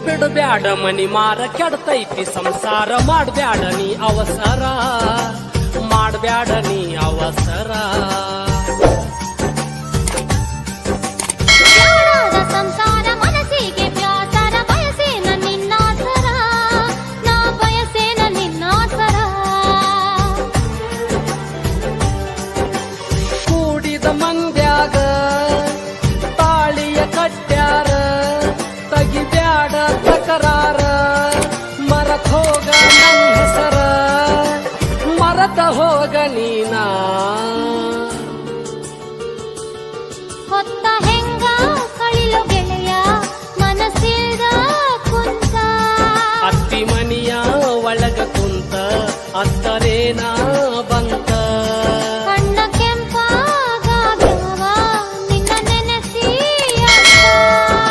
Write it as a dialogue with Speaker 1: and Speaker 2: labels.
Speaker 1: ಬಿಡಬ್ಯಾಡ ಮನಿ ಮಾರ ಕೆಡತೈತಿ ಸಂಸಾರ ಮಾಡ್ಬ್ಯಾಡ ನೀ ಅವಸರ ಮಾಡ್ಬ್ಯಾಡ ನೀ ಅವಸರ
Speaker 2: ಬ್ಯಾಡದ ಸಂಸಾರ